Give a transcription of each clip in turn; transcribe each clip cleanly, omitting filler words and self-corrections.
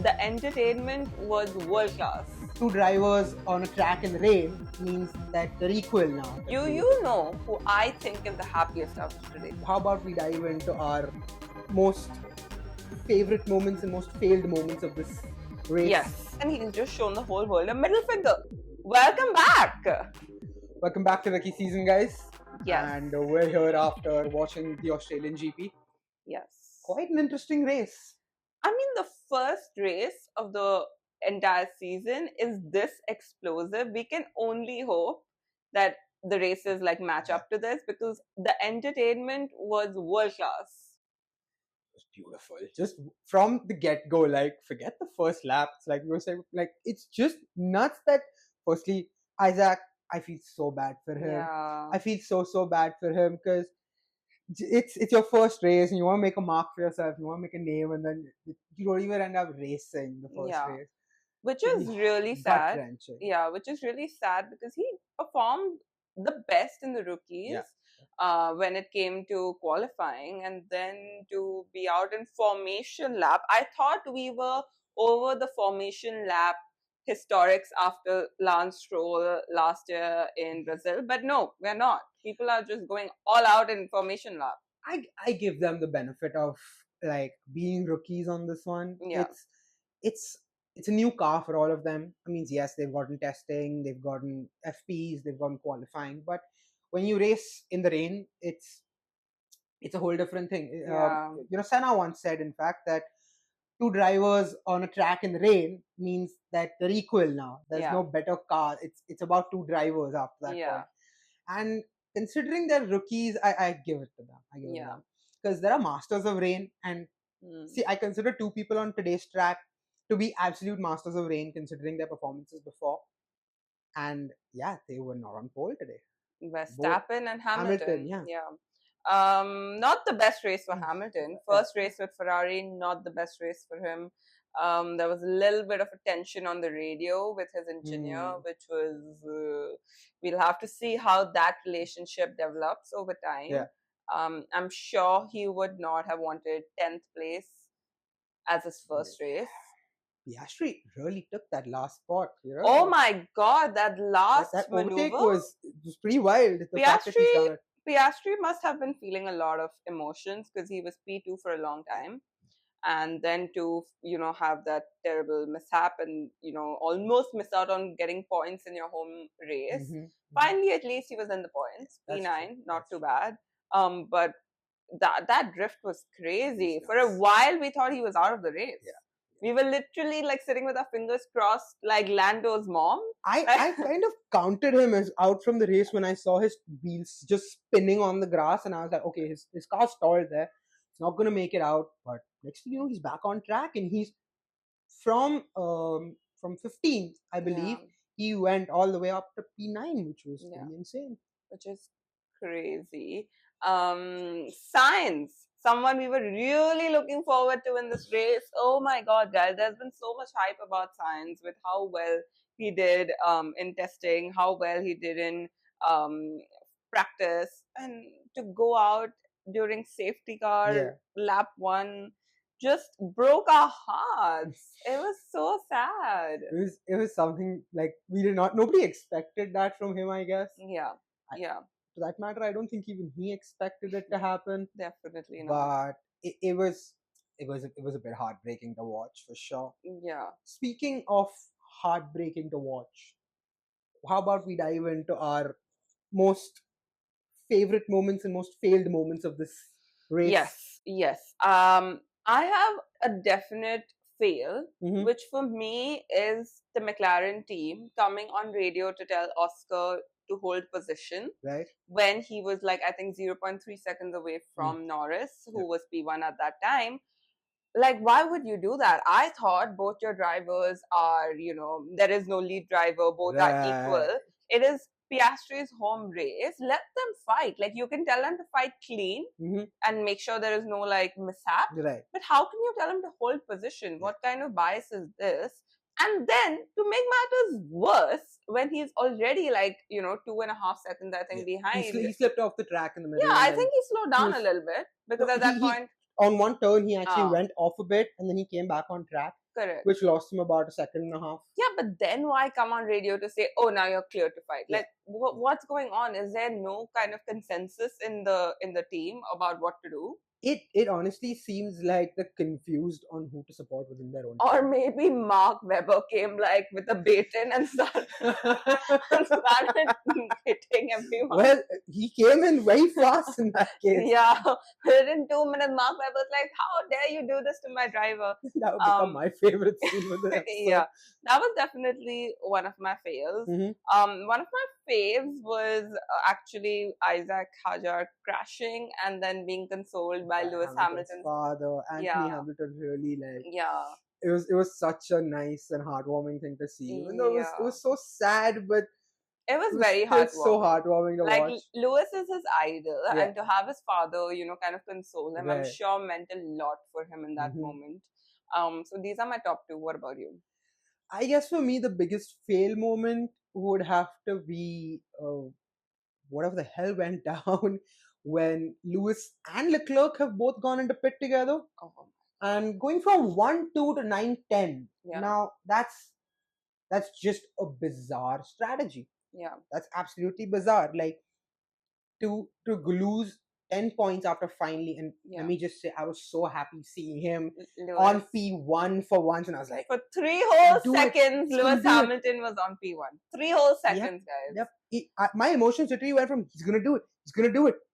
the entertainment was world class. Two drivers on a track in the rain means that they're equal now. You know who I think is the happiest of today. How about we dive into our most favorite moments and most failed moments of this race? Yes, and he's just shown the whole world a middle finger. Welcome back. Welcome back to Lucky Season, guys. Yes. And we're here after watching the Australian GP. Yes. Quite an interesting race. I mean, the first race of the entire season is this explosive. We can only hope that the races like match up to this, because the entertainment was world class. It was beautiful. Just from the get-go, like, forget the first lap. It's like we were saying, like, it's just nuts that, firstly, Isaac, I feel so bad for him. Yeah. I feel so bad for him because it's your first race and you want to make a mark for yourself, you want to make a name, and then you don't even end up racing the first race. Which is really sad. Yeah, which is really sad because he performed the best in the rookies when it came to qualifying, and then to be out in formation lap. I thought we were over the formation lap historics after Lance Stroll last year in Brazil, but no, we're not. People are just going all out in formation lap. I give them the benefit of like being rookies on this one. Yeah. It's a new car for all of them. I mean, yes, they've gotten testing, they've gotten FPs, they've gotten qualifying, but when you race in the rain, it's a whole different thing. Senna once said, in fact, that two drivers on a track in the rain means that they're equal now. There's no better car. It's about two drivers after that point. And considering they're rookies, I give it to them. I give it to them because there are masters of rain, and see, I consider two people on today's track to be absolute masters of rain, considering their performances before. And yeah, they were not on pole today. Verstappen and Hamilton. Not the best race for Hamilton. First race with Ferrari, not the best race for him. There was a little bit of a tension on the radio with his engineer, which was, we'll have to see how that relationship develops over time. I'm sure he would not have wanted 10th place as his first race. Piastri really took that last spot. You know? Oh my God, that last that maneuver was pretty wild. Piastri must have been feeling a lot of emotions because he was P2 for a long time. And then to, have that terrible mishap and, almost miss out on getting points in your home race. Finally, at least he was in the points. P9, not too bad. But that drift was crazy. For a while, we thought he was out of the race. We were literally like sitting with our fingers crossed like Lando's mom. I kind of counted him as out from the race when I saw his wheels just spinning on the grass, and I was like, okay, his car stalled there. It's not going to make it out. But next thing you know, he's back on track, and he's from 15th, I believe, he went all the way up to P9, which was pretty insane. Which is crazy. Sainz, someone we were really looking forward to in this race. Oh my God, guys, there's been so much hype about Sainz with how well he did in testing, how well he did in practice, and to go out during safety car lap 1 just broke our hearts. It was so sad. It was something like nobody expected that from him, I guess. To that matter, I don't think even he expected it to happen. Definitely not. But it was a bit heartbreaking to watch, for sure. Yeah. Speaking of heartbreaking to watch, how about we dive into our most favorite moments and most failed moments of this race? Yes. I have a definite fail, which for me is the McLaren team coming on radio to tell Oscar to hold position when he was like, I think 0.3 seconds away from Norris, who was P1 at that time. Like, why would you do that? I thought both your drivers are, there is no lead driver, both are equal. It is Piastri's home race. Let them fight. Like, you can tell them to fight clean and make sure there is no like mishap. But how can you tell them to hold position? What kind of bias is this? And then to make matters worse, when he's already like, 2.5 seconds, I think, behind. He slipped off the track in the middle. Yeah, I think he slowed down a little bit because at that point. On one turn, he actually went off a bit and then he came back on track. Correct. which lost him about a second and a half. Yeah, but then why come on radio to say, "Oh, now you're clear to fight"? Yeah. Like, what's going on? Is there no kind of consensus in the team about what to do? It honestly seems like they're confused on who to support within their own Or team. maybe Mark Webber came like with a baton and started hitting everyone. Well, he came in very fast in that case. Yeah, within 2 minutes, Mark Webber's like, "How dare you do this to my driver?" That would become my favorite scene with the episode. Yeah, that was definitely one of my fails. One of my faves was actually Isaac Hajar crashing and then being consoled by Lewis Hamilton's father. Anthony Hamilton really it was such a nice and heartwarming thing to see. Even though it was so sad, but it was very heartwarming. So heartwarming to like watch. Lewis is his idol, and to have his father, kind of console him, I'm sure meant a lot for him in that moment. So these are my top two. What about you? I guess for me, the biggest fail moment would have to be whatever the hell went down when Lewis and Leclerc have both gone into pit together. And going from 1-2 to 9-10. Yeah. Now that's just a bizarre strategy. Yeah. That's absolutely bizarre. Like to lose 10 points after finally, and let me just say, I was so happy seeing him Lewis on P1 for once, and I was like, for 3 whole seconds, Lewis Hamilton was on P1. 3 whole seconds, guys. Yep. My emotions literally went from he's gonna do it,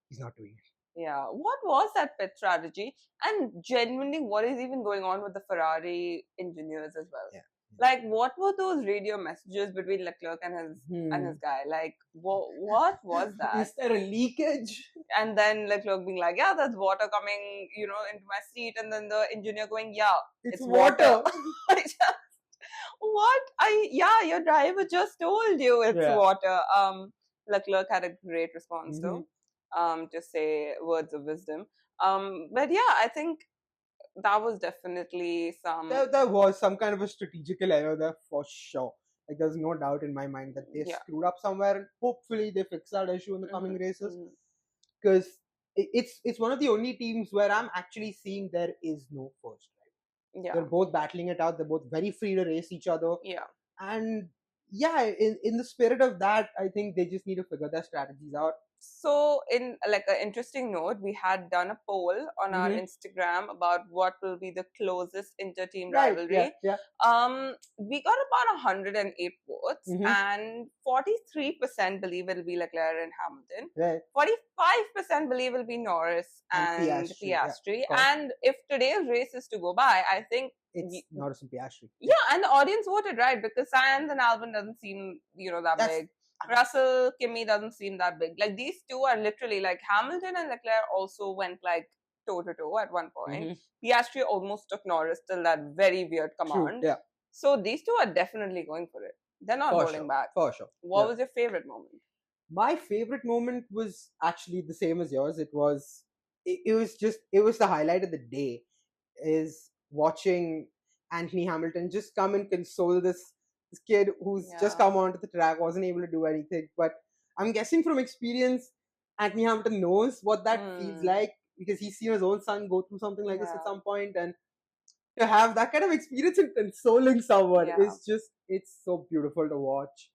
he's not doing it. Yeah, what was that pit strategy? And genuinely, what is even going on with the Ferrari engineers as well? Yeah. Like, what were those radio messages between Leclerc and his guy? Like, what was that? Is there a leakage? And then Leclerc being like, "Yeah, there's water coming, into my seat," and then the engineer going, "Yeah, it's water." What? Your driver just told you it's water. Leclerc had a great response though. To say words of wisdom. But yeah, I think that was definitely there was some kind of a strategical error there for sure. Like there's no doubt in my mind that they screwed up somewhere, and hopefully they fix that issue in the coming races. Because it's one of the only teams where I'm actually seeing there is no first drive. Yeah. They're both battling it out. They're both very free to race each other. Yeah. And in the spirit of that, I think they just need to figure their strategies out. So, in like an interesting note, we had done a poll on our Instagram about what will be the closest inter-team rivalry. Yeah. We got about 108 votes, and 43% believe it will be Leclerc and Hamilton. Right. 45% believe it will be Norris and Piastri. Yeah. And if today's race is to go by, I think it's Norris and Piastri. Yeah, and the audience voted right because Sainz and Albon doesn't seem that big. Russell, Kimi doesn't seem that big. Like these two are literally like Hamilton and Leclerc also went like toe to toe at one point. Piastri almost took Norris till that very weird command. True, yeah. So these two are definitely going for it. They're not holding back. For sure. What was your favorite moment? My favorite moment was actually the same as yours. It was the highlight of the day is watching Anthony Hamilton just come and console this kid who's just come onto the track, wasn't able to do anything. But I'm guessing from experience, Anthony Hamilton knows what that feels like because he's seen his own son go through something like this at some point, and to have that kind of experience in consoling someone is it's so beautiful to watch.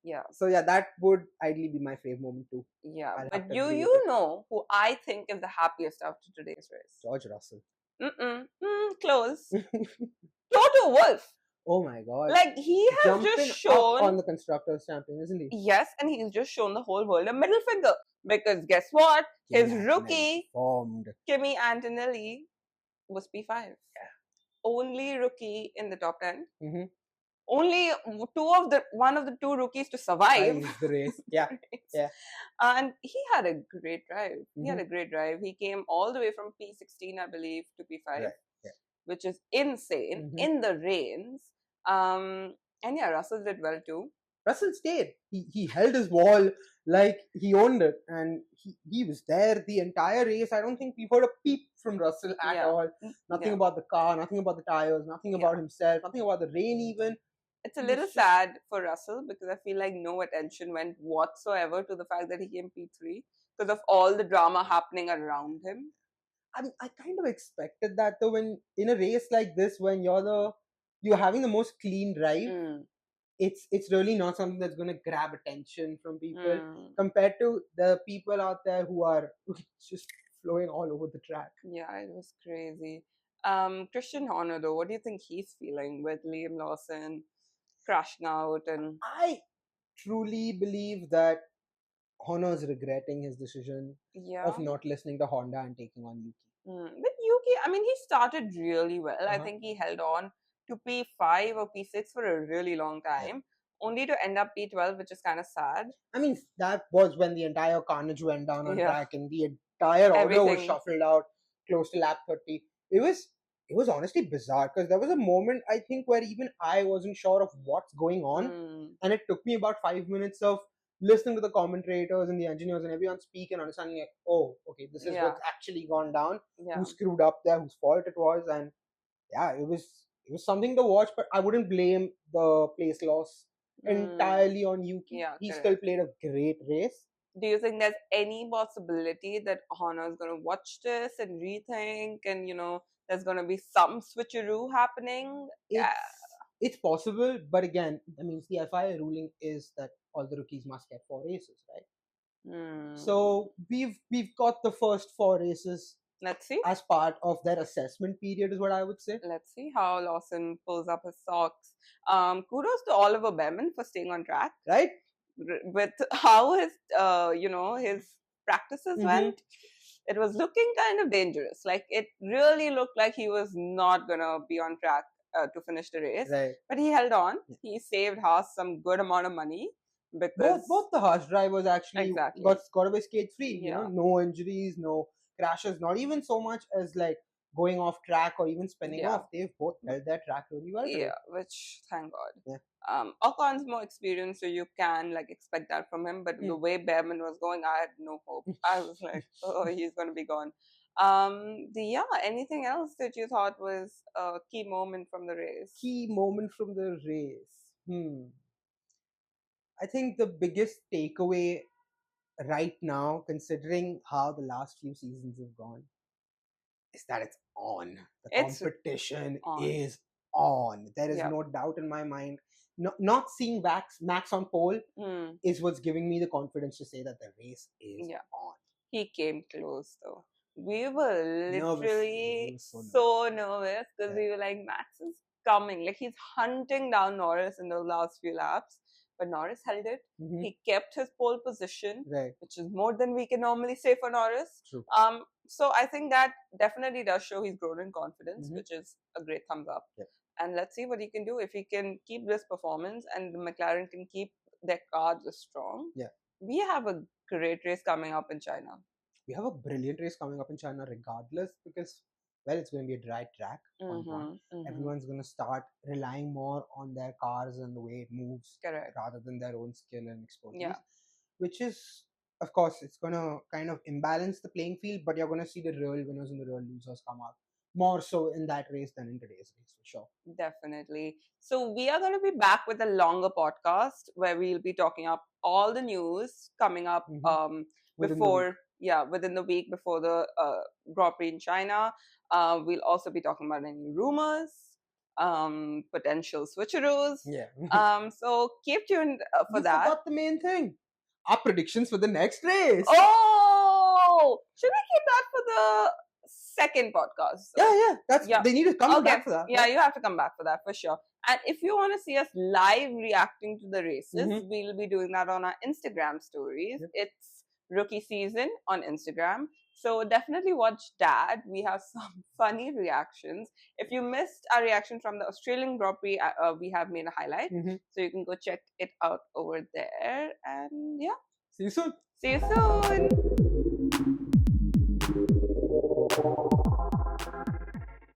Yeah. So that would ideally be my favorite moment too. Yeah. But you know who I think is the happiest after today's race? George Russell. Close. Toto Wolff. Oh my god. Like he has just shown up on the Constructors' Champion, isn't he? Yes, and he's just shown the whole world a middle finger. Because guess what? His rookie Kimi Antonelli was P5. Yeah. Only rookie in the top 10. Only one of the two rookies to survive the race. Yeah. Yeah. And he had a great drive. He came all the way from P16, I believe, to P5. Right. Which is insane in the rains. And Russell did well too. Russell stayed. He held his wall like he owned it, and he was there the entire race. I don't think we've heard a peep from Russell at all. Nothing about the car, nothing about the tires, nothing about himself, nothing about the rain even. It's a little sad for Russell because I feel like no attention went whatsoever to the fact that he came P3 because of all the drama happening around him. I kind of expected that though, when in a race like this, when you're the you're having the most clean drive. Mm. It's really not something that's going to grab attention from people Mm. compared to the people out there who are just flowing all over the track. Yeah, it was crazy. Christian Horner, though, what do you think he's feeling with Liam Lawson crashing out? And I truly believe that Horner's regretting his decision yeah, of not listening to Honda and taking on Yuki. But Yuki, I mean, he started really well. I Uh-huh. think he held on to P5 or P6 for a really long time, only to end up P12, which is kind of sad. I mean, that was when the entire carnage went down on Yeah. track and the entire order was Everything. shuffled out close to lap 30. It was honestly bizarre because there was a moment, I think, where even I wasn't sure of what's going on, and it took me about 5 minutes of listening to the commentators and the engineers and everyone speak and understanding, like, oh, okay, this is what's actually gone down. Yeah. Who screwed up there? Whose fault it was? And yeah, it was something to watch, but I wouldn't blame the place loss entirely on Yuki. Yeah, he correct. still played a great race. Do you think there's any possibility that Honor is going to watch this and rethink, and there's going to be some switcheroo happening? It's possible, but again, I mean, the FIA ruling is that all the rookies must get 4 races, right? So we've got the first 4 races. Let's see. As part of their assessment period is what I would say. Let's see how Lawson pulls up his socks. Kudos to Oliver Behrman for staying on track. Right? With how his his practices went, it was looking kind of dangerous. Like, it really looked like he was not gonna be on track to finish the race. Right. But he held on. He saved Haas some good amount of money because both the Haas drivers actually exactly got away scathe-free. Yeah. No injuries, no crashes, not even so much as like going off track or even spinning off. They've both held their track really well today. Yeah, which, thank God. Yeah. Ocon's more experienced, so you can expect that from him. But the way Behrman was going, I had no hope. I was like, oh, he's going to be gone. Anything else that you thought was a key moment from the race? Key moment from the race. I think the biggest takeaway right now, considering how the last few seasons have gone, is that it's on. The competition is on. There is no doubt in my mind. Not seeing Max on pole is what's giving me the confidence to say that the race is on. He came close though. We were literally so nervous because we were like, Max is coming. Like, he's hunting down Norris in the last few laps. But Norris held it. He kept his pole position, which is more than we can normally say for Norris. True. So I think that definitely does show he's grown in confidence, which is a great thumbs up. Yep. And let's see what he can do. If he can keep this performance and the McLaren can keep their cards strong, we have a great race coming up in China. We have a brilliant race coming up in China regardless, because, well, it's going to be a dry track. Everyone's going to start relying more on their cars and the way it moves, rather than their own skill and expertise. Which is, of course, it's going to kind of imbalance the playing field, but you're going to see the real winners and the real losers come out more so in that race than in today's race, for sure. Definitely. So we are going to be back with a longer podcast where we'll be talking up all the news coming up within the week before the Grand Prix in China. We'll also be talking about any rumors, potential switcheroos. So keep tuned for that. Forgot the main thing. Our predictions for the next race. Oh! Should we keep that for the second podcast? Yeah. They need to come back for that. Yeah, you have to come back for that for sure. And if you want to see us live reacting to the races, we'll be doing that on our Instagram stories. It's Rookie Season on Instagram. So definitely watch that. We have some funny reactions. If you missed our reaction from the Australian Grand Prix, we have made a highlight. So you can go check it out over there. And yeah. See you soon. See you soon.